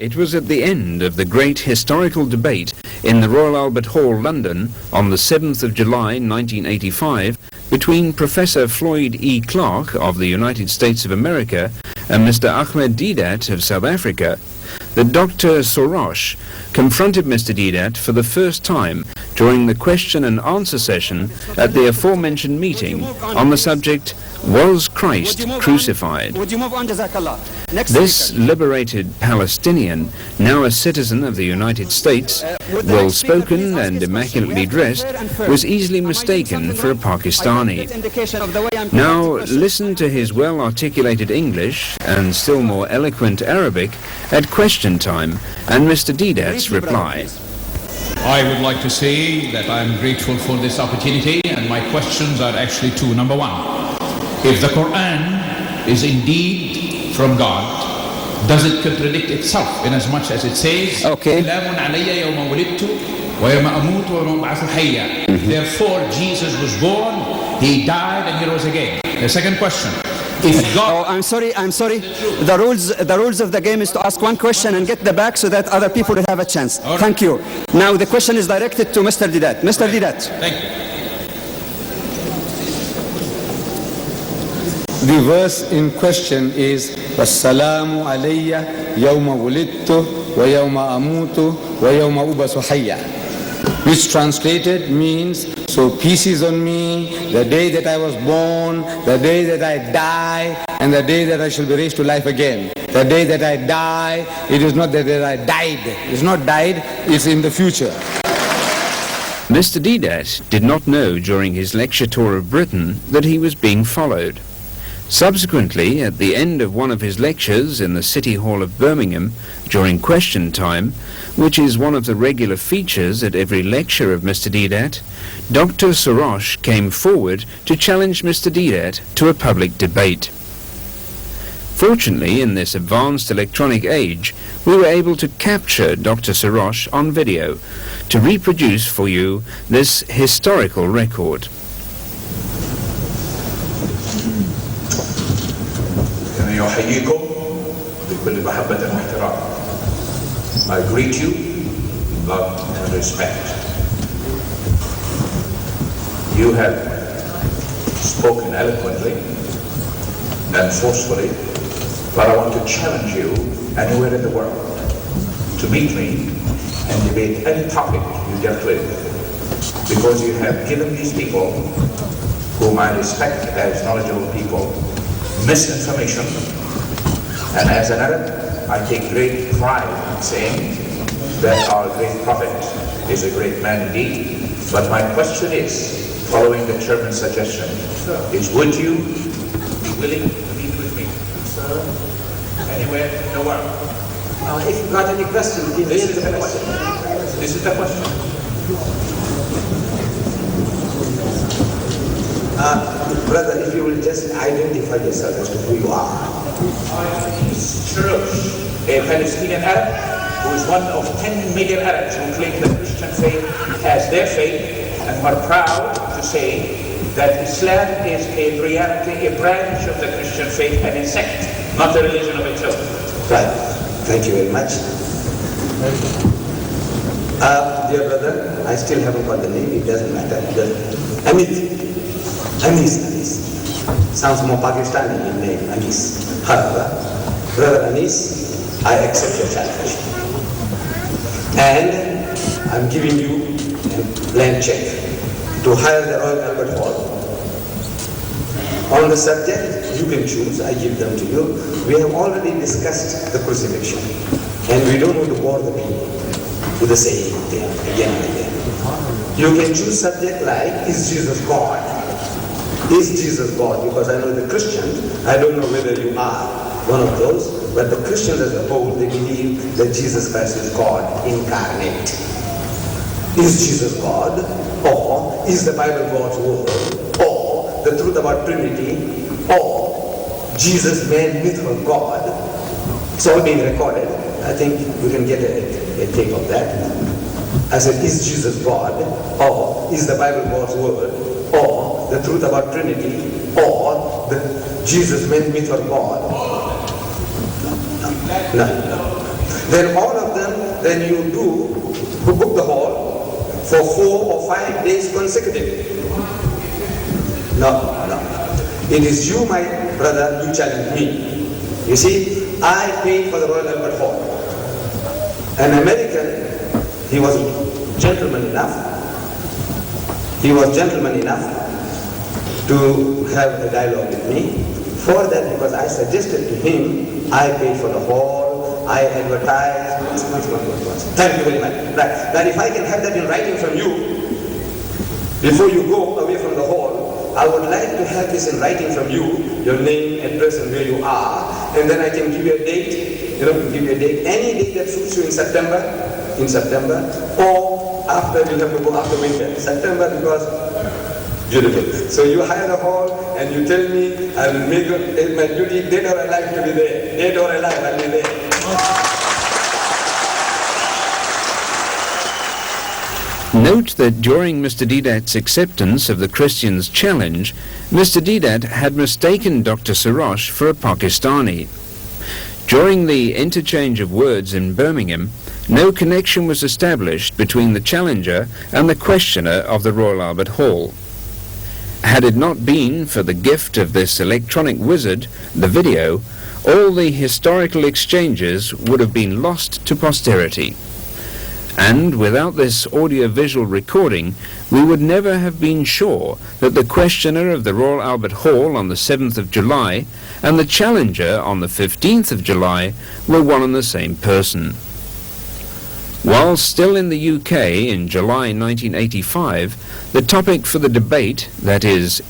It was at the end of the great historical debate in the Royal Albert Hall, London, on the 7th of July 1985, between Professor Floyd E. Clark of the United States of America and Mr. Ahmed Didat of South Africa, that Dr. Shorrosh confronted Mr. Didat for the first time during the question and answer session at the aforementioned meeting on the subject, "Was Christ crucified?" This liberated Palestinian, now a citizen of the United States, well-spoken and immaculately dressed, was easily mistaken for a Pakistani. Now listen to his well-articulated English and still more eloquent Arabic at question time and Mr. Didat's reply. I would like to say that I am grateful for this opportunity, and my questions are actually two. Number one, if the Quran is indeed from God, does it contradict itself in as much as it says, Therefore Jesus was born, he died, and he rose again. The second question, if God... I'm sorry. The rules of the game is to ask one question and get the back so that other people will have a chance. Right. Thank you. Now the question is directed to Mr. Didat. Mr. Didat. Thank you. The verse in question is Wassalamu alayya yawma wulidtu wa yawma amutu wa yawma ubasu hayya, which translated means, so peace is on me the day that I was born, the day that I die, and the day that I shall be raised to life again. The day that I die, it is not that I died. It's not died, it's in the future. Mr. Didat did not know during his lecture tour of Britain that he was being followed. Subsequently, at the end of one of his lectures in the City Hall of Birmingham, during question time, which is one of the regular features at every lecture of Mr. Didat, Dr. Shorrosh came forward to challenge Mr. Didat to a public debate. Fortunately, in this advanced electronic age, we were able to capture Dr. Shorrosh on video to reproduce for you this historical record. يحييكم بكل محبة واحترام. I greet you in love and respect. You have spoken eloquently and forcefully, but I want to challenge you anywhere in the world to meet me and debate any topic you dealt with, because you have given these people, whom I respect as knowledgeable people, misinformation. And as an Arab, I take great pride in saying that our great prophet is a great man indeed. But my question is, following the chairman's suggestion, is would you be willing to meet with me, sir, anywhere in the world? If you've got any questions, this is the question. This is the question. Brother, if you will just identify yourself as to who you are. I am Shorrosh, a Palestinian Arab who is one of 10 million Arabs who claim the Christian faith as their faith, and who are proud to say that Islam is a reality, a branch of the Christian faith, and a sect, not a religion of itself. Right. Thank you very much. Dear brother, I still haven't got the name, it doesn't matter. Anis. Sounds more Pakistani in name, Anis. However, Brother Anis, I accept your challenge. And I'm giving you a blank check to hire the Royal Albert Hall. On the subject, you can choose, I give them to you. We have already discussed the crucifixion, and we don't want to bore the people with the same thing again and again. You can choose subject like, is Jesus God? Is Jesus God? Because I know the Christians, I don't know whether you are one of those, but the Christians as a whole, they believe that Jesus Christ is God incarnate. Is Jesus God? Or is the Bible God's word? Or the truth about Trinity? Or Jesus man, myth of God? It's all being recorded. I think we can get a tape of that. I said, is Jesus God? Or is the Bible God's word? Or the truth about Trinity? Or the Jesus man, myth of God? No. Then all of them, then you who book the hall for 4 or 5 days consecutive. No. It is you, my brother, you challenge me. You see, I paid for the Royal Albert Hall. An American, he was gentleman enough to have a dialogue with me. For that, because I suggested to him, I paid for the hall, I advertised, thank you very much. Right. Now if I can have that in writing from you, before you go away from the hall, I would like to have this in writing from you, your name, address, and where you are, and then I can give you a date, any date that suits you in September, or after, you have to go after winter. September, because beautiful. So you hire the hall and you tell me, I will make it my duty, dead or alive, to be there. Dead or alive, I'll be there. Note that during Mr. Didat's acceptance of the Christians' challenge, Mr. Didat had mistaken Dr. Shorrosh for a Pakistani. During the interchange of words in Birmingham, no connection was established between the challenger and the questioner of the Royal Albert Hall. Had it not been for the gift of this electronic wizard, the video, all the historical exchanges would have been lost to posterity. And without this audio-visual recording, we would never have been sure that the questioner of the Royal Albert Hall on the 7th of July and the challenger on the 15th of July were one and the same person. While still in the UK in July 1985, the topic for the debate, that is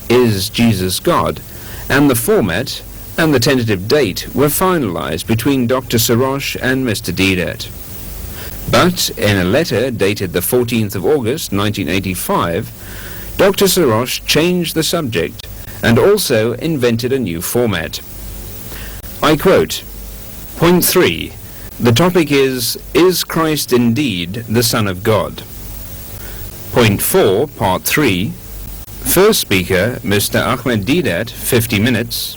Jesus God, and the format and the tentative date were finalized between Dr. Shorrosh and Mr. Didat. But in a letter dated the 14th of August 1985, Dr. Shorrosh changed the subject and also invented a new format. I quote, Point 3. The topic is Christ indeed the Son of God? Point 4, Part 3. First speaker, Mr. Ahmed Didat, 50 minutes.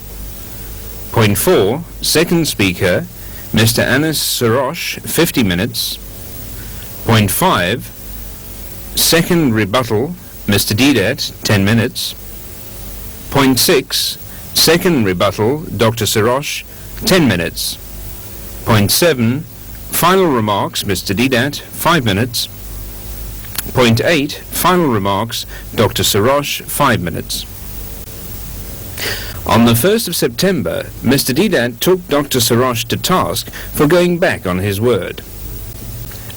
Point 4, second speaker, Mr. Anas Shorrosh, 50 minutes. Point 5, second rebuttal, Mr. Didat, 10 minutes. Point 6, second rebuttal, Dr. Shorrosh, 10 minutes. Point 7, final remarks, Mr. Didat, 5 minutes. Point 8, final remarks, Dr. Shorrosh, 5 minutes. On the 1st of September, Mr. Didat took Dr. Shorrosh to task for going back on his word.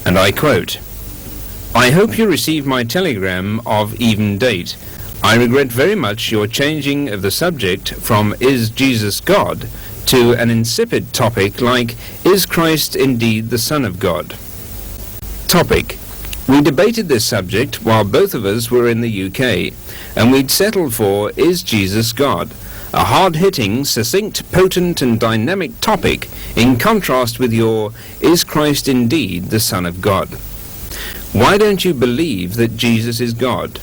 And I quote, I hope you received my telegram of even date. I regret very much your changing of the subject from Is Jesus God to an insipid topic like Is Christ indeed the Son of God? Topic. We debated this subject while both of us were in the UK, and we'd settled for Is Jesus God? A hard-hitting, succinct, potent and dynamic topic in contrast with your Is Christ indeed the Son of God? Why don't you believe that Jesus is God?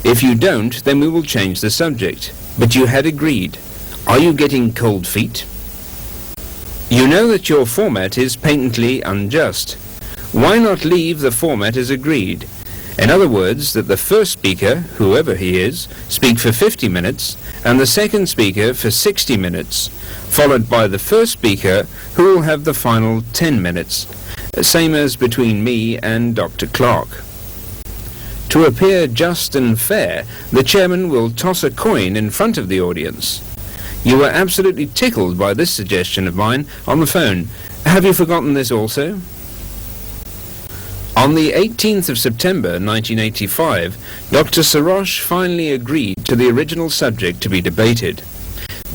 If you don't, then we will change the subject. But you had agreed. Are you getting cold feet? You know that your format is patently unjust. Why not leave the format as agreed? In other words, that the first speaker, whoever he is, speak for 50 minutes, and the second speaker for 60 minutes, followed by the first speaker, who will have the final 10 minutes, same as between me and Dr. Clark. To appear just and fair, the chairman will toss a coin in front of the audience. You were absolutely tickled by this suggestion of mine on the phone. Have you forgotten this also? On the 18th of September 1985, Dr. Shorrosh finally agreed to the original subject to be debated,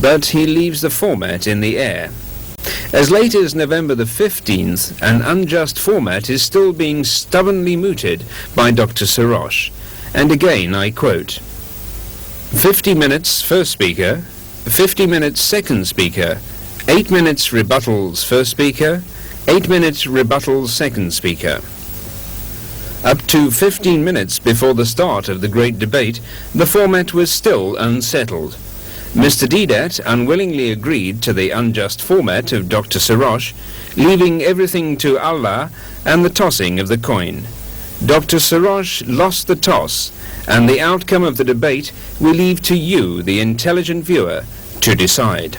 but he leaves the format in the air. As late as November the 15th, an unjust format is still being stubbornly mooted by Dr. Shorrosh. And again, I quote, 50 minutes first speaker, 50 minutes second speaker, 8 minutes rebuttals first speaker, 8 minutes rebuttals second speaker. Up to 15 minutes before the start of the great debate, the format was still unsettled, Mr. Didat unwillingly agreed to the unjust format of Dr. Shorrosh, leaving everything to Allah and the tossing of the coin. Dr. Shorrosh lost the toss, and the outcome of the debate we leave to you, the intelligent viewer, to decide.